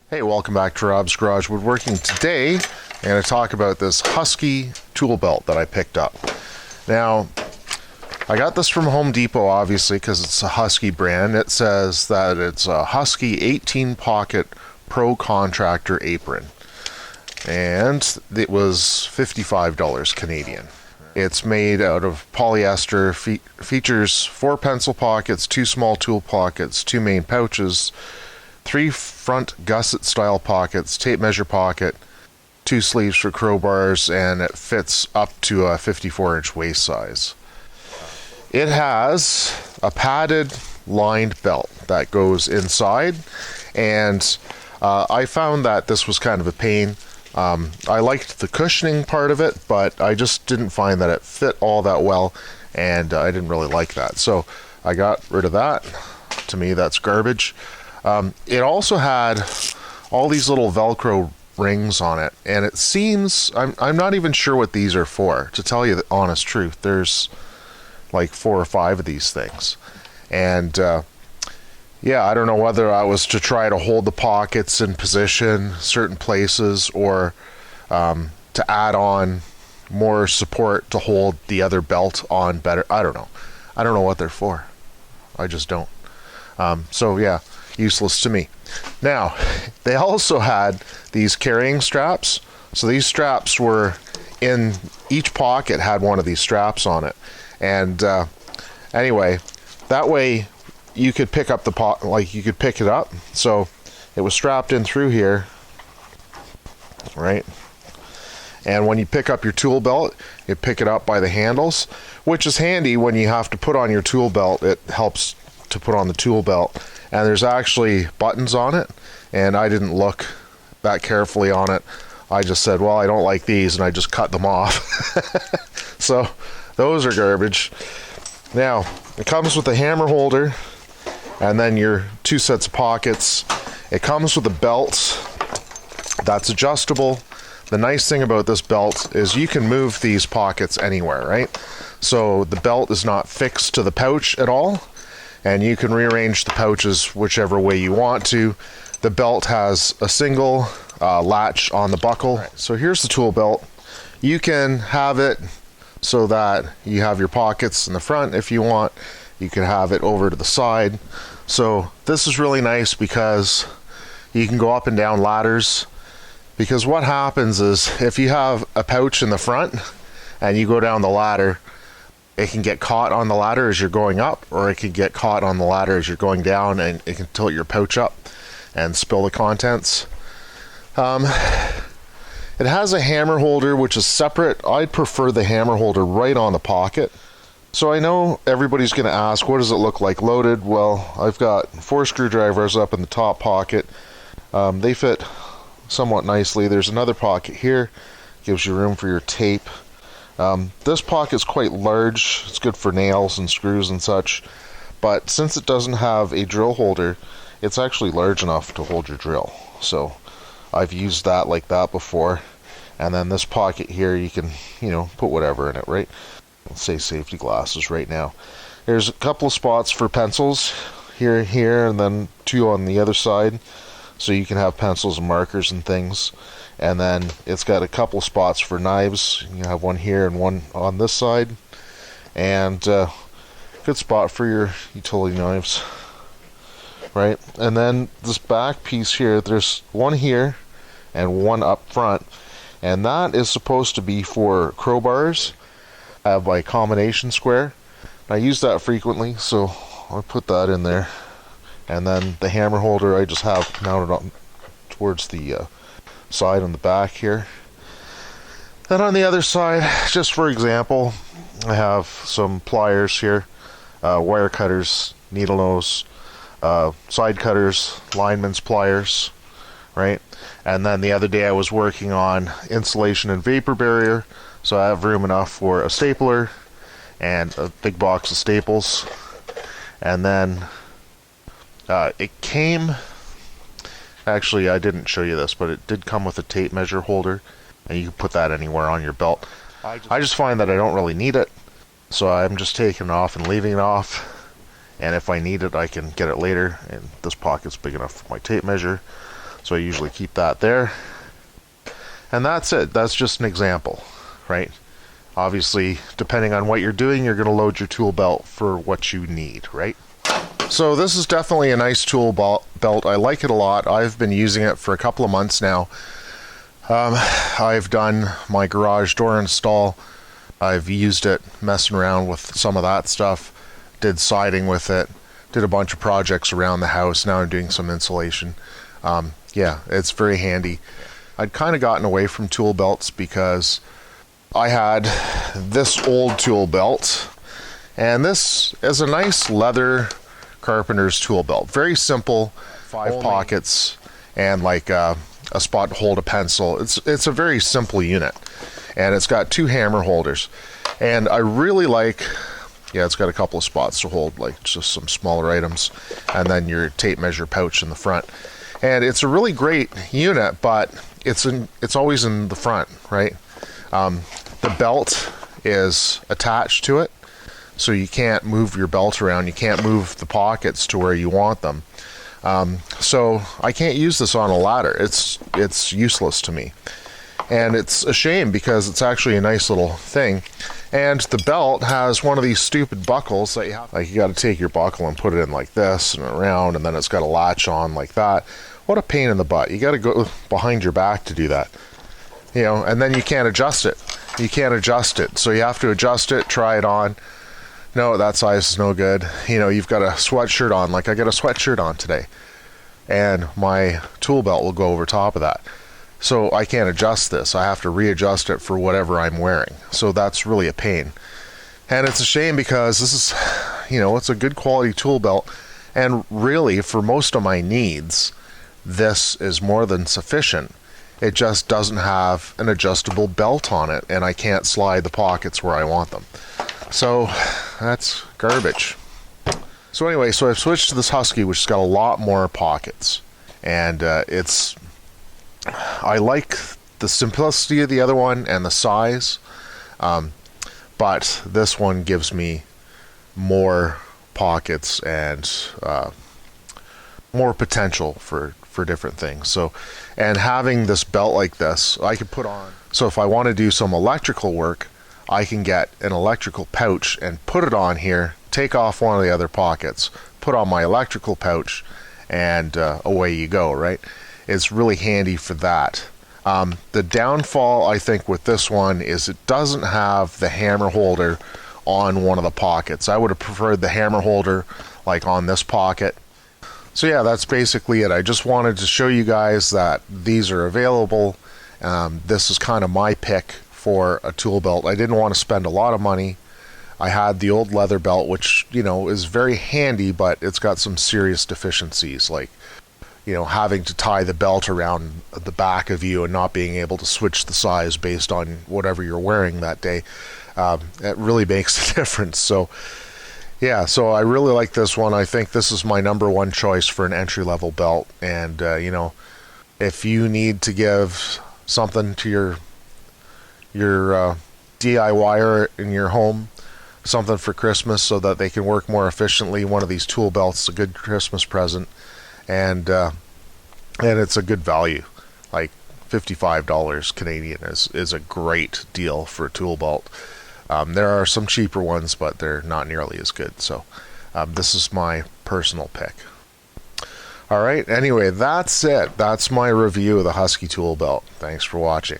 Hey, welcome back to Rob's Garage Woodworking. Today, I'm going to talk about this Husky tool belt that I picked up. Now, I got this from Home Depot, obviously, because it's a Husky brand. It says that it's a Husky 18 pocket pro contractor apron. And it was $55 Canadian. It's made out of polyester, features 4 pencil pockets, 2 small tool pockets, 2 main pouches, 3 front gusset style pockets, tape measure pocket, 2 sleeves for crowbars, and it fits up to a 54-inch waist size. It has a padded lined belt that goes inside, and I found that this was kind of a pain. I liked the cushioning part of it, but I just didn't find that it fit all that well, and I didn't really like that. So I got rid of that. To me, that's garbage. It also had all these little Velcro rings on it, and it seems, I'm not even sure what these are for, to tell you the honest truth. There's like 4 or 5 of these things, and yeah, I don't know whether I was to try to hold the pockets in position certain places, or to add on more support to hold the other belt on better. I don't know what they're for. I just don't. So yeah, useless to me. Now, they also had these carrying straps. So these straps were in each pocket, had one of these straps on it. And anyway, that way you could pick up the like you could pick it up. So it was strapped in through here, right? And when you pick up your tool belt, you pick it up by the handles, which is handy when you have to put on your tool belt. It helps to put on the tool belt. And there's actually buttons on it, and I didn't look that carefully on it. I just said, well, I don't like these, and I just cut them off. So those are garbage. Now, it comes with a hammer holder, and then your 2 sets of pockets. It comes with a belt that's adjustable. The nice thing about this belt is you can move these pockets anywhere, right? So the belt is not fixed to the pouch at all, and you can rearrange the pouches whichever way you want to. The belt has a single latch on the buckle. Right. So here's the tool belt. You can have it so that you have your pockets in the front if you want. You can have it over to the side. So this is really nice because you can go up and down ladders. Because what happens is if you have a pouch in the front and you go down the ladder, it can get caught on the ladder as you're going up, or it can get caught on the ladder as you're going down, and it can tilt your pouch up and spill the contents. It has a hammer holder, which is separate. I'd prefer the hammer holder right on the pocket. So I know everybody's going to ask, what does it look like loaded? Well, I've got 4 screwdrivers up in the top pocket. They fit somewhat nicely. There's another pocket here, gives you room for your tape. This pocket's quite large. It's good for nails and screws and such, but since it doesn't have a drill holder, it's actually large enough to hold your drill. So I've used that like that before. And then this pocket here, you can, put whatever in it, right? Let's say safety glasses right now. There's a couple of spots for pencils here, and then 2 on the other side, so you can have pencils and markers and things. And then it's got a couple spots for knives. You have one here and one on this side, and good spot for your utility knives, right? And then this back piece here, there's one here and one up front, and that is supposed to be for crowbars. I have my combination square. I use that frequently, so I'll put that in there. And then the hammer holder I just have mounted on towards the side on the back here. Then on the other side, just for example, I have some pliers here, wire cutters, needle nose, side cutters, lineman's pliers, right? And then the other day I was working on insulation and vapor barrier, so I have room enough for a stapler and a big box of staples. And then it came, actually I didn't show you this, but it did come with a tape measure holder, and you can put that anywhere on your belt. I just find that I don't really need it, so I'm just taking it off and leaving it off, and if I need it I can get it later, and this pocket's big enough for my tape measure. So I usually keep that there. And that's it. That's just an example, right? Obviously, depending on what you're doing, you're going to load your tool belt for what you need, right? So this is definitely a nice tool belt. I like it a lot. I've been using it for a couple of months now. I've done my garage door install. I've used it messing around with some of that stuff. Did siding with it. Did a bunch of projects around the house. Now I'm doing some insulation. Yeah, it's very handy. I'd kind of gotten away from tool belts because I had this old tool belt, and this is a nice leather carpenter's tool belt. Very simple, 5 pockets, and like a spot to hold a pencil. It's a very simple unit, and it's got 2 hammer holders, and I really like. Yeah, it's got a couple of spots to hold like just some smaller items, and then your tape measure pouch in the front. And it's a really great unit, but it's always in the front, right? The belt is attached to it, so you can't move your belt around. You can't move the pockets to where you want them. So I can't use this on a ladder. It's useless to me. And it's a shame because it's actually a nice little thing. And the belt has one of these stupid buckles that you have. Like, you got to take your buckle and put it in like this and around, and then it's got a latch on like that. What a pain in the butt. You got to go behind your back to do that. You know, and then you can't adjust it. You can't adjust it. So you have to adjust it, try it on. No, that size is no good. You know, you've got a sweatshirt on. Like, I got a sweatshirt on today, and my tool belt will go over top of that. So I can't adjust this. I have to readjust it for whatever I'm wearing. So that's really a pain. And it's a shame because this is, you know, it's a good quality tool belt. And really, for most of my needs, this is more than sufficient. It just doesn't have an adjustable belt on it, and I can't slide the pockets where I want them. So that's garbage. So anyway, so I've switched to this Husky, which has got a lot more pockets. And I like the simplicity of the other one and the size, but this one gives me more pockets and more potential for different things. So, and having this belt like this, I could put on. So if I want to do some electrical work, I can get an electrical pouch and put it on here, take off one of the other pockets, put on my electrical pouch, and away you go, right? It's really handy for that. The downfall, I think, with this one is it doesn't have the hammer holder on one of the pockets. I would have preferred the hammer holder like on this pocket. So yeah, that's basically it. I just wanted to show you guys that these are available. This is kind of my pick for a tool belt. I didn't want to spend a lot of money. I had the old leather belt, which, you know, is very handy, but it's got some serious deficiencies, like, you know, having to tie the belt around the back of you and not being able to switch the size based on whatever you're wearing that day. It really makes a difference. So yeah, so I really like this one. I think this is my #1 choice for an entry-level belt. And you know, if you need to give something to your DIYer in your home, something for Christmas so that they can work more efficiently, one of these tool belts is a good Christmas present. And it's a good value. Like $55 Canadian is a great deal for a tool belt. There are some cheaper ones, but they're not nearly as good. So this is my personal pick. All right, anyway, that's it. That's my review of the Husky tool belt. Thanks for watching.